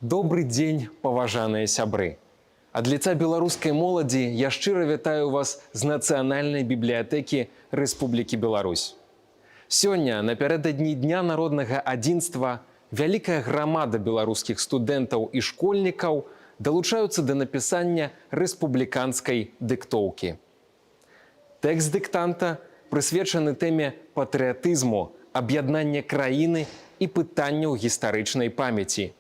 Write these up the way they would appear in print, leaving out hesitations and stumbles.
Добрый дзень, паважаныя сябры. Ад лица беларускай моладзі я шчыра вітаю вас з Нацыянальнай бібліятэкі Рэспублікі Беларусь. Сёння, напярэдадні Дня народнага адзінства, вялікая грамада беларускіх студэнтаў і школьнікаў далучаюцца да напісання рэспубліканскай дыктоўкі. Тэкст дыктанта прысвечаны тэме патрыятызму, аб'яднання краіны і пытанняў гістарычнай памяці.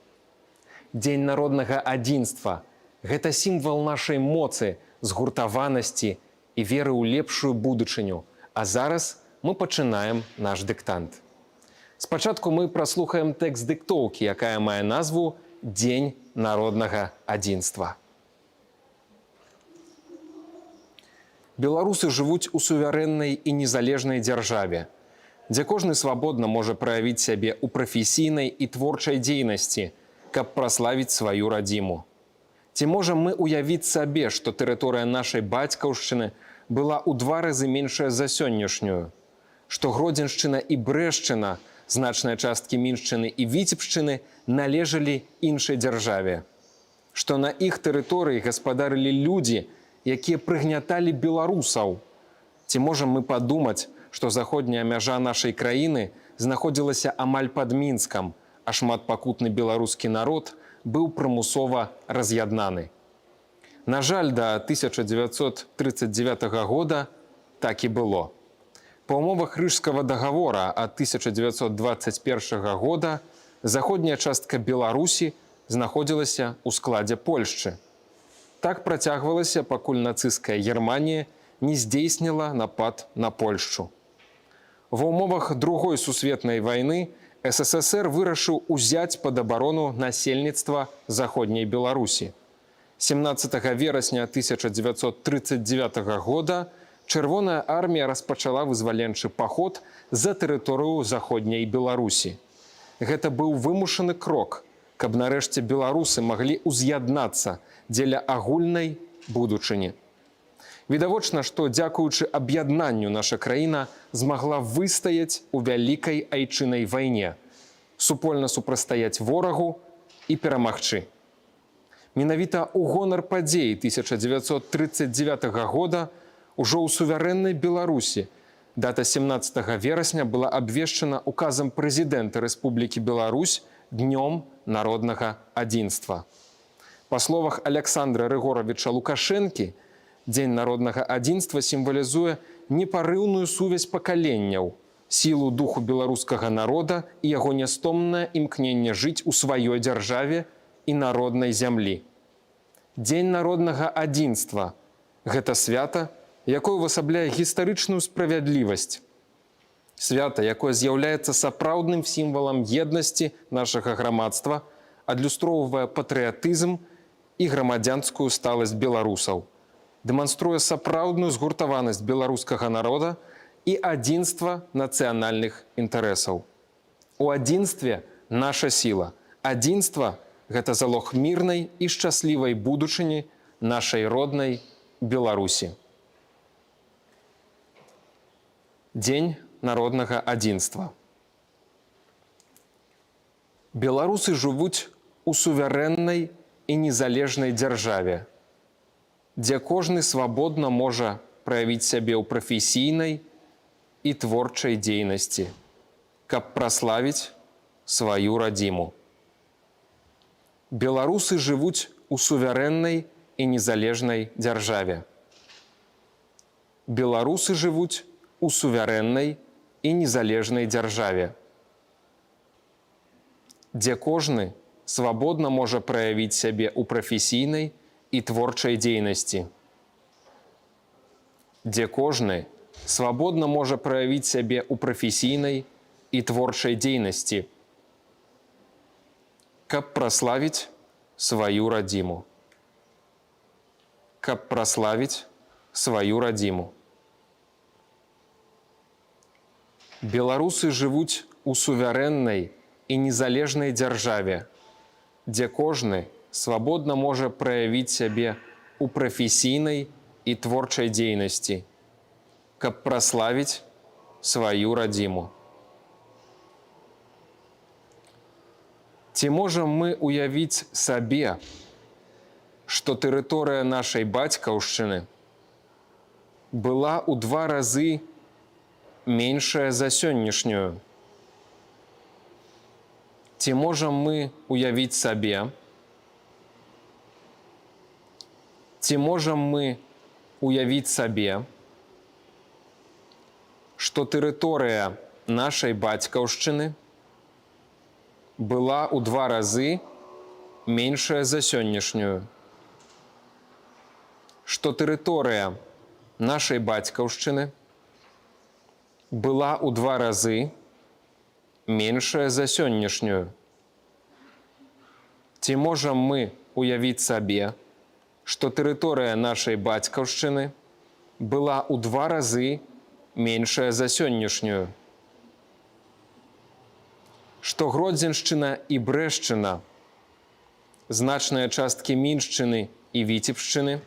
Дзень народнага адзінства – гэта сімвал нашай моцы, згуртаванасці і веры ў лепшую будучыню. А зараз мы пачынаем наш дыктант. Спачатку мы праслухаем тэкст дыктоўкі, якая мае назву «Дзень народнага адзінства». Беларусы жывуць у суверэннай і незалежнай дзяржаве, дзе кожны свабодна можа праявіць сябе ў прафесійнай і творчай дзейнасці, каб праславіць сваю радзіму. Ці можам мы уявіць сабе, што тэрыторыя нашай бацькаўшчыны была ў 2 разы меншая за сённяшнюю, што Гродзеншчына і Брэшчына, значныя часткі Міншчыны і Віцебшчыны належалі іншай дзяржаве, што на іх тэрыторыі гаспадарылі людзі, якія прыгняталі беларусаў. Ці можам мы падумаць, што заходняя мяжа нашай краіны знаходзілася амаль пад Мінскам, а шматпакутны беларускі народ быў прымусова раз'яднаны. На жаль, да 1939 года так і было. Па ўмовах Рыжскага дагавора ад 1921 года заходняя частка Беларусі знаходзілася ў складзе Польшчы. Так працягвалася, пакуль нацысцкая Германія не здзейсніла напад на Польшчу. Ва ўмовах Другой сусветнай вайны СССР вырашыў узяць пад абарону насельніцтва заходняй Беларусі. 17 верасня 1939 года Чырвоная армія распачала вызваленчы паход за тэрыторыю заходняй Беларусі. Гэта быў вымушаны крок, каб нарэшце беларусы маглі ўз'яднацца дзеля агульнай будучыні. Відавочна, што дзякуючы аб'яднанню наша краіна змагла выстаяць у вялікай айчыннай вайне, супольна супрацьстаяць ворагу і перамагчы. Менавіта ў гонар падзей 1939 года ўжо ў суверэннай Беларусі дата 17 верасня была абвешчана указам прэзідэнта Рэспублікі Беларусь Днём народнага адзінства. Па словах Аляксандра Рыгоравіча Лукашэнкі, Дзень народнага адзінства сімвалізуе непарыўную сувязь пакаленняў, сілу духу беларускага народа і яго нястомнае імкненне жыць у сваёй дзяржаве і народнай зямлі. Дзень народнага адзінства – гэта свята, якое ўвасабляе гістарычную справядлівасць. Свята, якое з'яўляецца сапраўдным сімвалам еднасці нашага грамадства, адлюстроўвае патрыятызм і грамадзянскую сталасць беларусаў, дэманструе сапраўдную згуртаванасць беларускага народа і адзінства нацыянальных інтарэсаў. У адзінстве наша сіла. Адзінства – гэта залог мірнай і шчаслівай будучыні нашай роднай Беларусі. Дзень народнага адзінства. Беларусы жывуць у суверэннай і незалежнай дзяржаве, дзе кожны свабодна можа праявіць сябе ў прафесійнай і творчай дзейнасці, каб праславіць сваю радзіму. Беларусы жывуць у суверэннай і незалежнай дзяржаве. Беларусы жывуць у суверэннай і незалежнай дзяржаве, дзе кожны свабодна можа праявіць сябе ў прафесійнай і творчай дзейнасці, дзе кожны свабодна можа праявіць сябе ў прафесійнай і творчай дзейнасці, каб праславіць сваю радзіму. Каб праславіць сваю радзіму. Беларусы жывуць у суверэннай і незалежнай дзяржаве, дзе кожны свабодна можа праявіць сябе ў прафесійнай і творчай дзейнасці, каб праславіць сваю радзіму. Ці можам мы уявіць сабе, што тэрыторыя нашай бацькаўшчыны была ў 2 разы меншая за сённяшнюю? Ці можам мы уявіць сабе, ці можам мы уявіць сабе, што тэрыторыя нашай бацькаўшчыны была ў 2 разы меншая за сённяшнюю? Што тэрыторыя нашай бацькаўшчыны была ў 2 разы меншая за сённяшнюю? Ці можам мы уявіць сабе, што тэрыторыя нашай бацькаўшчыны была ў 2 разы меншая за сённяшнюю? Што Гродзеншчына і Брэшчына, значныя часткі Міншчыны і Віцебшчыны,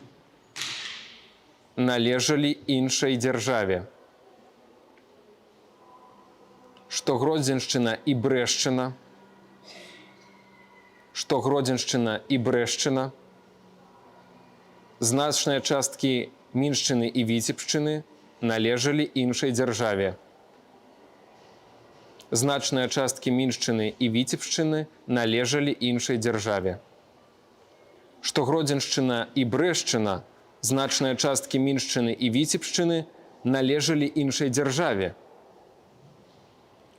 належалі іншай дзяржаве. Што Гродзеншчына і Брэшчына, значныя часткі Міншчыны і Віцебшчыны належалі іншай дзяржаве. Значныя часткі Міншчыны і Віцебшчыны належалі іншай дзяржаве. Што Гродзеншчына і Брэшчына, значныя часткі Міншчыны і Віцебшчыны належалі іншай дзяржаве.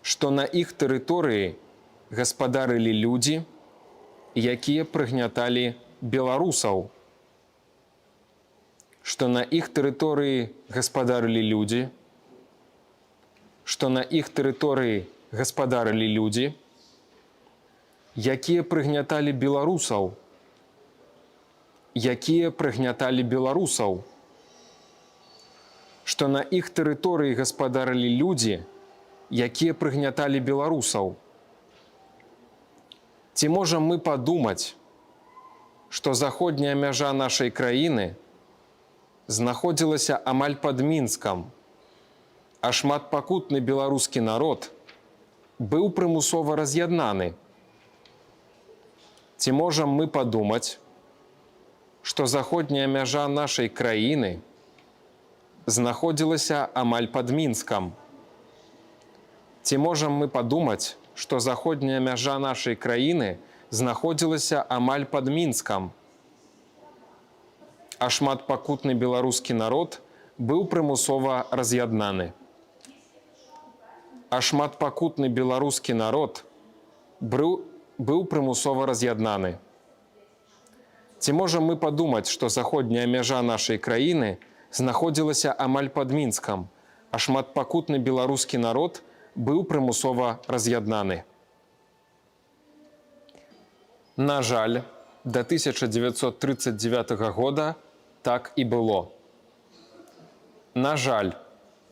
Што на іх тэрыторыі гаспадарылі людзі, якія прыгняталі беларусаў. Што на іх тэрыторыі гаспадарылі людзі, якія прыгняталі беларусаў. Што на іх тэрыторыі гаспадарылі людзі, якія прыгняталі беларусаў. Ці можам мы падумаць, што заходняя мяжа нашай краіны знаходзілася амаль пад Мінскам, а шматпакутны беларускі народ быў прымусова раз'яднаны? Ці можам мы падумаць, што заходняя мяжа нашай краіны знаходзілася амаль пад Мінскам? Ці можам мы падумаць, што заходняя мяжа нашай краіны знаходзілася амаль пад Мінскам, а шматпакутны беларускі народ быў прымусова раз'яднаны? Ці можам мы падумаць, што заходняя мяжа нашай краіны знаходзілася амаль пад Мінскам, а шматпакутны беларускі народ быў прымусова раз'яднаны? На жаль, да 1939 года так і было. На жаль,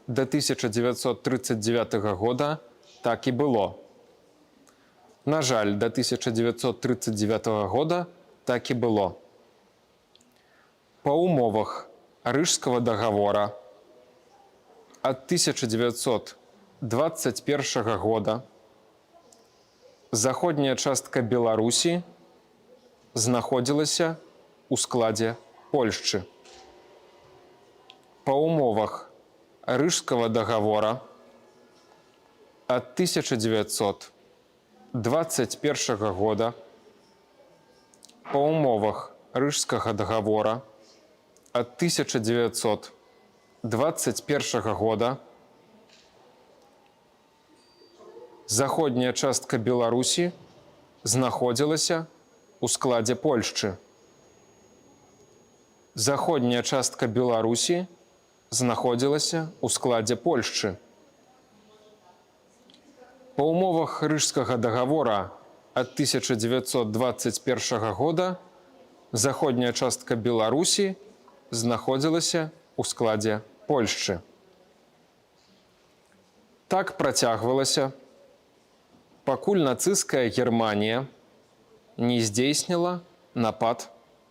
да 1939 года так і было. На жаль, да 1939 года так і было. Па умовах Рыжскага дагавора ад 1921 года заходняя частка Беларусі знаходзілася ў складзе Польшчы. Па умовах Рыжскага дагавора ад 1921 года, па умовах Рыжскага дагавора ад 1921 года заходняя частка Беларусі знаходзілася ў складзе Польшчы. Заходняя частка Беларусі знаходзілася ў складзе Польшчы. Па умовах Рыжскага дагавора ад 1921 года заходняя частка Беларусі знаходзілася ў складзе Польшчы. Так працягвалася, пакуль нацысцкая Германія не здзейсніла напад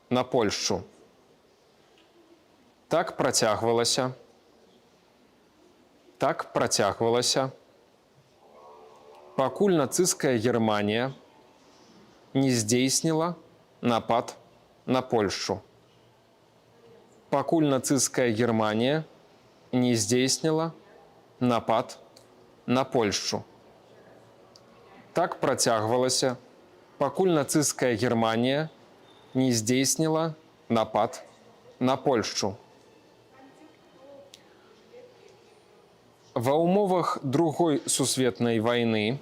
на Польшчу. Так працягвалася, пакуль нацысцкая Германія не здзейсніла напад на Польшчу. Пакуль нацысцкая Германія не здзейсніла напад на Польшчу. Так працягвалася, пакуль нацысцкая Германія не здзейсніла напад на Польшчу. Ва ўмовах Другой сусветнай вайны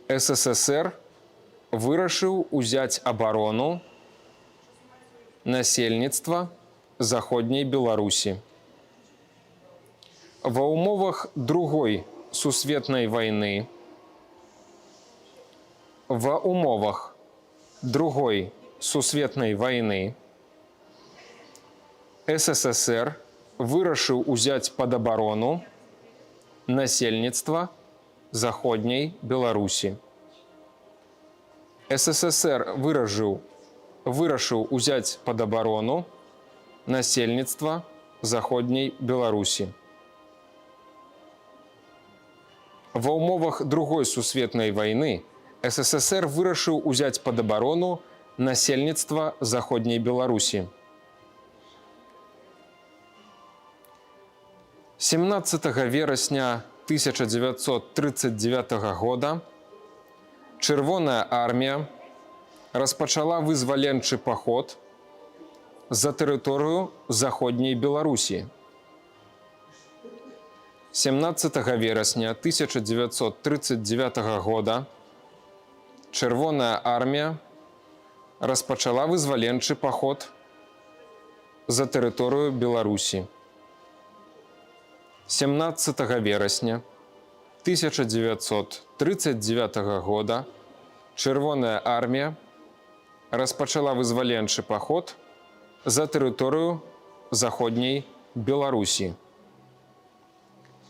СССР вырашыў узяць абарону насельніцтва Заходняй Беларусі. Ва ўмовах Другой сусветнай вайны Другой сусветнай вайны СССР вырашыў узяць пад абарону насельніцтва Заходняй Беларусі. СССР вырашыў узяць пад абарону насельніцтва Заходняй Беларусі. Ва ўмовах Другой сусветнай вайны СССР вырашыў узяць пад абарону насельніцтва Заходняй Беларусі. 17 верасня 1939 года Чырвоная армія распачала вызваленчы паход за тэрыторыю Заходняй Беларусі. 17 верасня 1939 года Чырвоная армія распачала вызваленчы паход за тэрыторыю Беларусі. 17 верасня 1939 года Чырвоная армія распачала вызваленчы паход за тэрыторыю Заходняй Беларусі.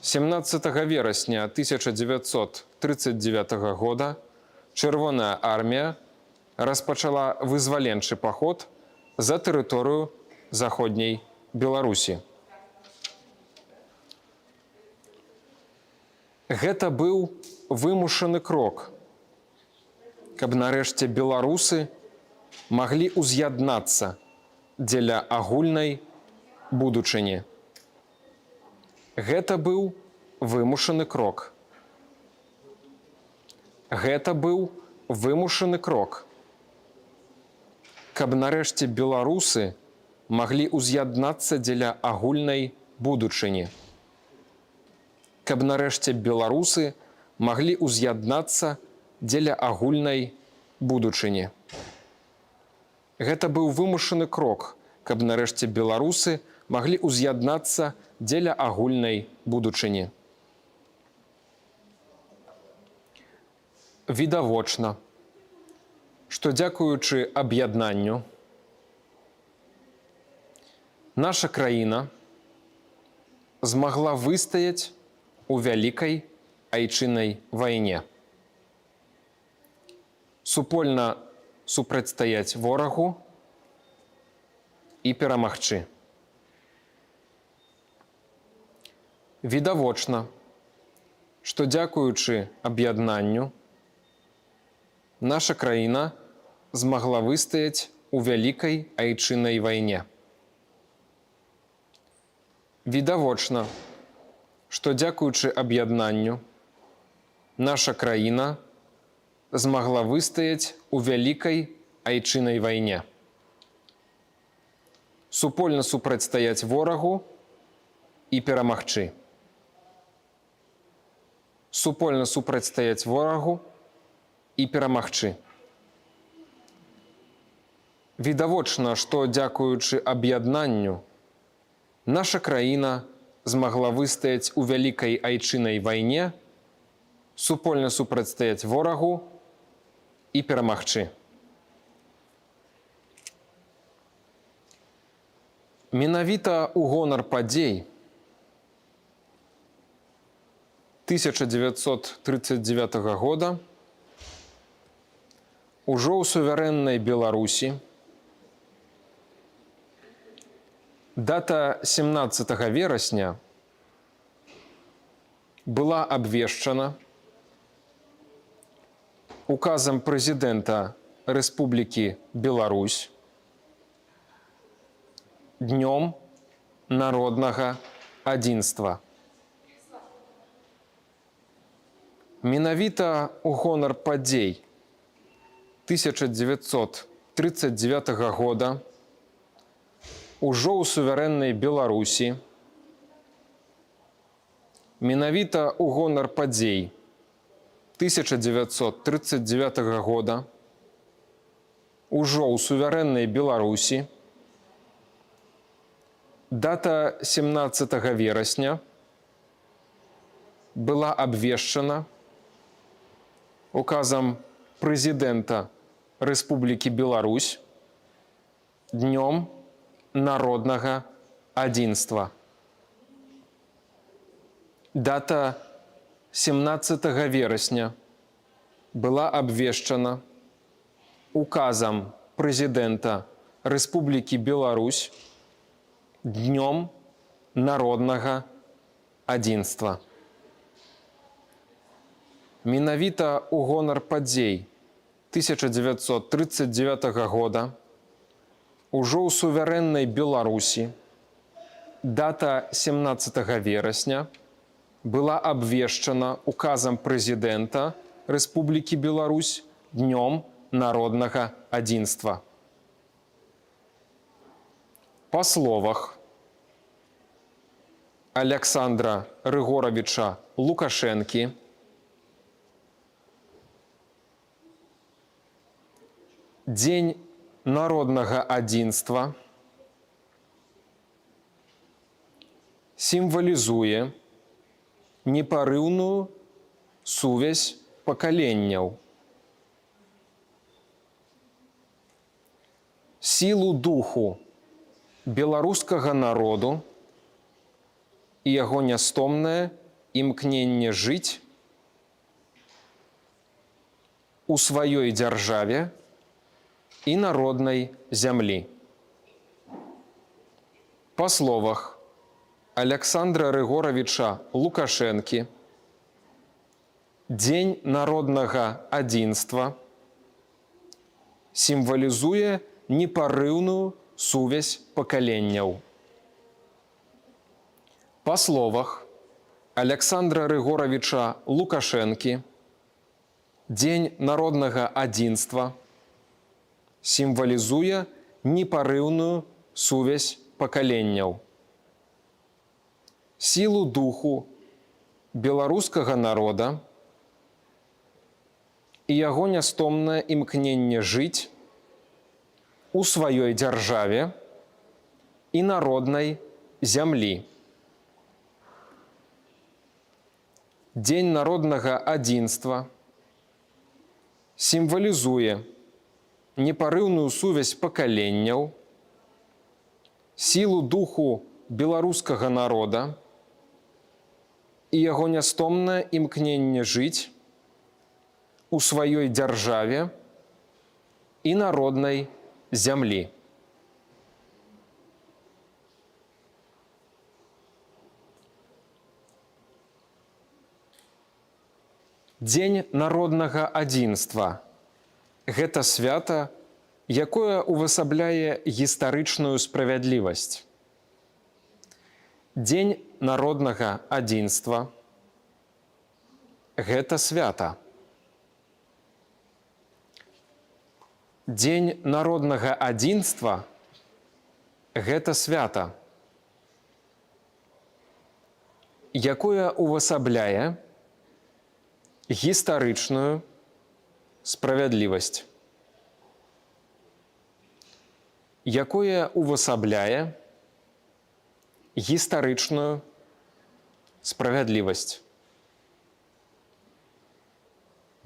17 верасня 1939 года Чырвоная армія распачала вызваленчы паход за тэрыторыю Заходняй Беларусі. Гэта быў вымушаны крок, каб нарэшце беларусы маглі ўз'яднацца дзеля агульнай будучыні. Гэта быў вымушаны крок. Гэта быў вымушаны крок, каб нарэшце беларусы маглі ўз'яднацца дзеля агульнай будучыні. Каб нарэшце беларусы маглі ўз'яднацца дзеля агульнай будучыні. Гэта быў вымушаны крок, каб нарэшце беларусы маглі ўз'яднацца дзеля агульнай будучыні. Відавочна, што дзякуючы аб'яднанню наша краіна змагла выстаяць у вялікай айчыннай вайне. Супольна супрацьстаяць ворагу і перамагчы. Відавочна, што дзякуючы аб'яднанню наша краіна змагла выстаяць у вялікай айчыннай вайне. Відавочна, што дзякуючы аб'яднанню наша краіна змагла выстаяць у вялікай айчыннай вайне. Супольна супрацьстаяць ворагу і перамагчы. Супольна супрацьстаяць ворагу і перамагчы. Відавочна, што дзякуючы аб'яднанню наша краіна змагла выстаяць у вялікай айчыннай вайне, супольна супрацьстаяць ворагу і перамагчы. Менавіта ў гонар падзей 1939 года ужо ў суверэннай Беларусі дата 17 верасня была абвешчана указом президента Республики Беларусь, Днем народнага адзінства. Менавіта ў гонар падзей 1939 года ужо ў суверэннай Беларусі, менавіта ў гонар падзей 1939 года ужо ў суверэннай Беларусі дата 17 верасня была абвешчана указом президента Республики Беларусь Днем народнага адзінства. Дата 17 верасня была абвешчана указом президента Республики Беларусь Днем народнага адзінства. Менавіта ў гонар падзей 1939 года ужо ў суверэннай Беларусі дата 17 верасня была абвешчана указом президента Республики Беларусь Днем народнага адзінства. Па словах Александра Рыгоровича Лукашэнкі, Дзень народнага адзінства сімвалізуе непарыўную сувязь пакаленняў, сілу духу беларускага народу і яго нястомнае імкненне жыць у сваёй дзяржаве і народнай зямлі. Па словах Александра Рыгоровича Лукашэнкі, Дзень народнага адзінства сімвалізуе непарыўную сувязь пакаленняў. Па словах Александра Рыгоровича Лукашэнкі, Дзень народнага адзінства сімвалізуе непарыўную сувязь пакаленняў, сілу духу беларускага народа і яго нястомнае імкненне жыць у сваёй дзяржаве і народнай зямлі. Дзень народнага адзінства сімвалізуе непарыўную сувязь пакаленняў, сілу духу беларускага народа і яго нястомнае імкненне жыць у сваёй дзяржаве і народнай зямлі. Дзень народнага адзінства – гэта свята, якое увасабляе гістарычную справядлівасць. Дзень народнага адзінства – гэта свята. Дзень народнага адзінства – гэта свята, якое увасабляе гістарычную справядлівасць, якое увасабляе гістарычную справядлівасць.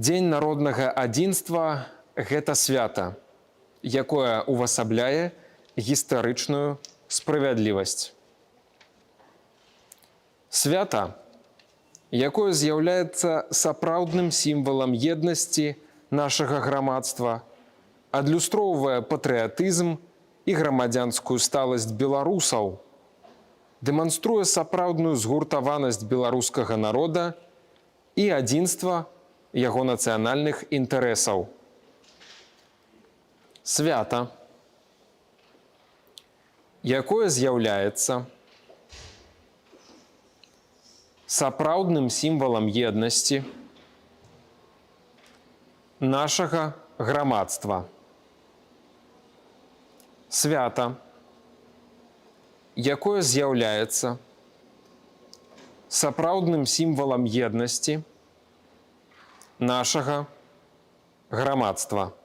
Дзень народнага адзінства – гэта свята, якое увасабляе гістарычную справядлівасць. Свята, якое з'яўляецца сапраўдным сімвалам еднасці нашага грамадства, адлюстроўвае патрыятызм і грамадзянскую сталасць беларусаў, дэманструе сапраўдную згуртаванасць беларускага народа і адзінства яго нацыянальных інтарэсаў. Свята, якое з'яўляецца сапраўдным сімвалам еднасці нашага грамадства. Свята, якое з'яўляецца сапраўдным сімвалам еднасці нашага грамадства.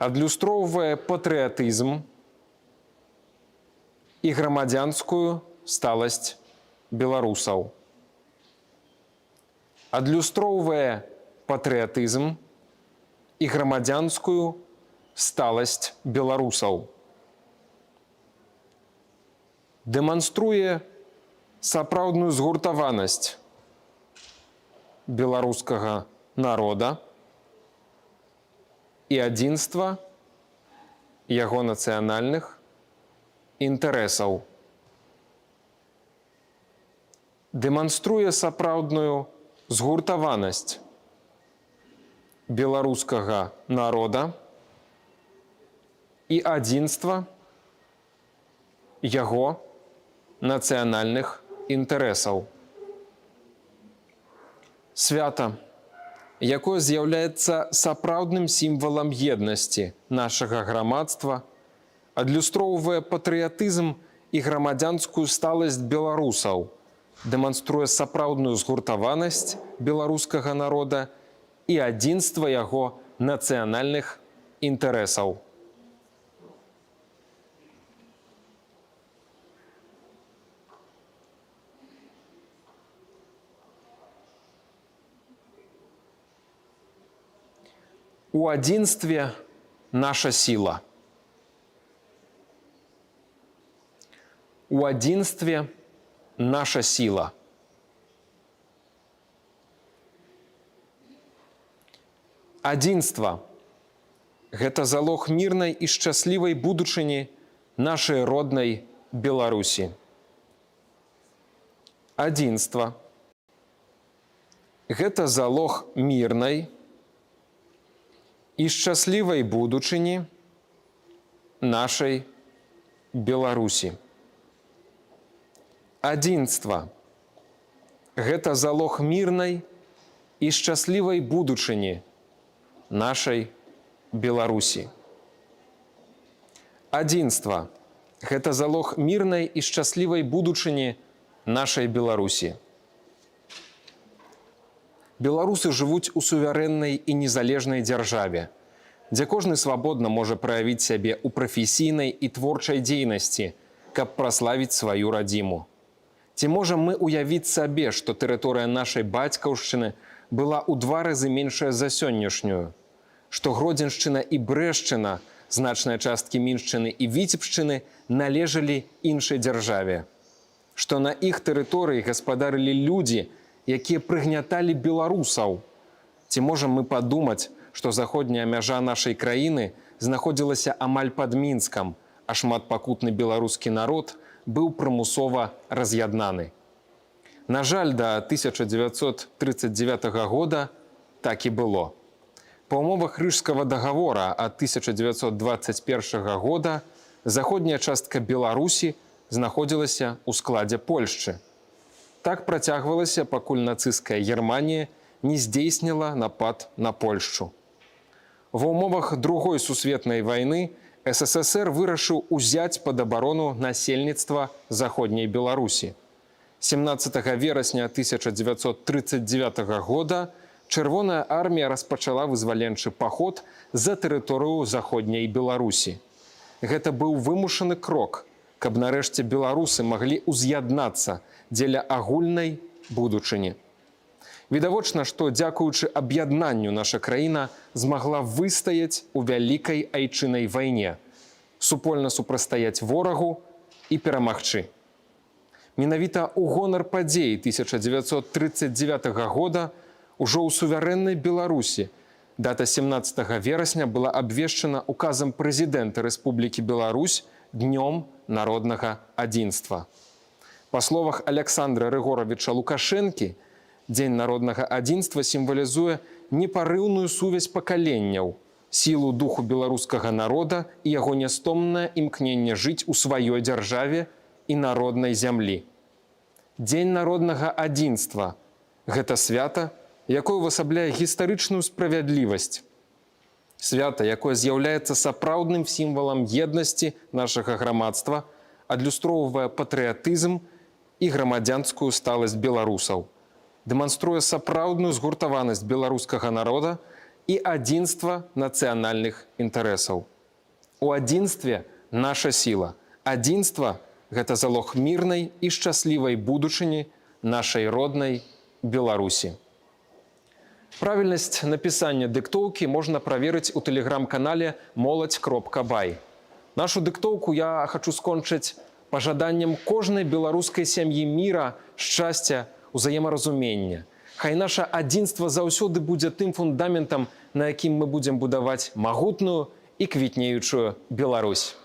Адлюстроўвае патрыятызм і грамадзянскую сталасць беларусаў. Адлюстроўвае патрыятызм і грамадзянскую сталасць беларусаў. Дэманструе сапраўдную згуртаванасць беларускага народа і адзінства яго нацыянальных інтарэсаў. Дэманструе сапраўдную згуртаванасць беларускага народа і адзінства яго нацыянальных інтарэсаў. Свята, якое з'яўляецца сапраўдным сімвалам еднасці нашага грамадства, адлюстроўвае патрыятызм і грамадзянскую сталасць беларусаў, дэманструе сапраўдную згуртаванасць беларускага народа і адзінства яго нацыянальных інтарэсаў. У адзінстве наша сіла. У адзінстве наша сіла. Адзінства – гэта залог мірнай і шчаслівай будучыні нашай роднай Беларусі. Адзінства – гэта залог мірнай і шчаслівай будучыні нашай Беларусі. Адзінства – гэта залог мірнай і шчаслівай будучыні нашай Беларусі. Адзінства – гэта залог мірнай і шчаслівай будучыні нашай Беларусі. Беларусы жывуць у суверэннай і незалежнай дзяржаве, дзе кожны свабодна можа праявіць сябе ў прафесійнай і творчай дзейнасці, каб праславіць сваю радзіму. Ці можам мы уявіць сабе, што тэрыторыя нашай бацькаўшчыны была ў 2 разы меншая за сённяшнюю, што Гродзеншчына і Брэшчына, значныя часткі Міншчыны і Віцебшчыны належалі іншай дзяржаве, што на іх тэрыторыі гаспадарылі людзі, якія прыгняталі беларусаў. Ці можам мы падумаць, што заходняя мяжа нашай краіны знаходзілася амаль пад Мінскам, а шматпакутны беларускі народ быў прымусова раз'яднаны. На жаль, да 1939 года так і было. Па ўмовах Рыжскага дагавора ад 1921 года заходняя частка Беларусі знаходзілася ў складзе Польшчы. Так працягвалася, пакуль нацысцкая Германія не здзейсніла напад на Польшчу. Ва ўмовах Другой сусветнай вайны СССР вырашыў узяць пад абарону насельніцтва заходняй Беларусі. 17 верасня 1939 года Чырвоная армія распачала вызваленчы паход за тэрыторыю заходняй Беларусі. Гэта быў вымушаны крок, каб нарэшце беларусы маглі ўз'яднацца дзеля агульнай будучыні. Відавочна, што дзякуючы аб'яднанню наша краіна змагла выстаяць у вялікай айчыннай вайне, супольна супрацьстаяць ворагу і перамагчы. Менавіта ў гонар падзей 1939 года ужо ў суверэннай Беларусі дата 17 верасня была абвешчана указам прэзідэнта Рэспублікі Беларусь Днём народнага адзінства. Па словах Аляксандра Рыгоравіча Лукашэнкі, Дзень народнага адзінства сімвалізуе непарыўную сувязь пакаленняў, сілу духу беларускага народа і яго нястомнае імкненне жыць у сваёй дзяржаве і народнай зямлі. Дзень народнага адзінства – гэта свята, якое ўвасабляе гістарычную справядлівасць. Свята, якое з'яўляецца сапраўдным сімвалам еднасці нашага грамадства, адлюстроўвае патрыятызм і грамадзянскую сталасць беларусаў, дэманструе сапраўдную згуртаванасць беларускага народа і адзінства нацыянальных інтарэсаў. У адзінстве наша сіла. Адзінства – гэта залог мірнай і шчаслівай будучыні нашай роднай Беларусі. Правільнасць напісання дыктоўкі можна праверыць у тэлеграм-канале «Моладзь.бай». Нашу дыктоўку я хачу скончыць пажаданнем кожнай беларускай сям'і міра, шчасця, узаемаразумення. Хай наша адзінства заўсёды будзе тым фундаментам, на якім мы будзем будаваць магутную і квітнеючую Беларусь.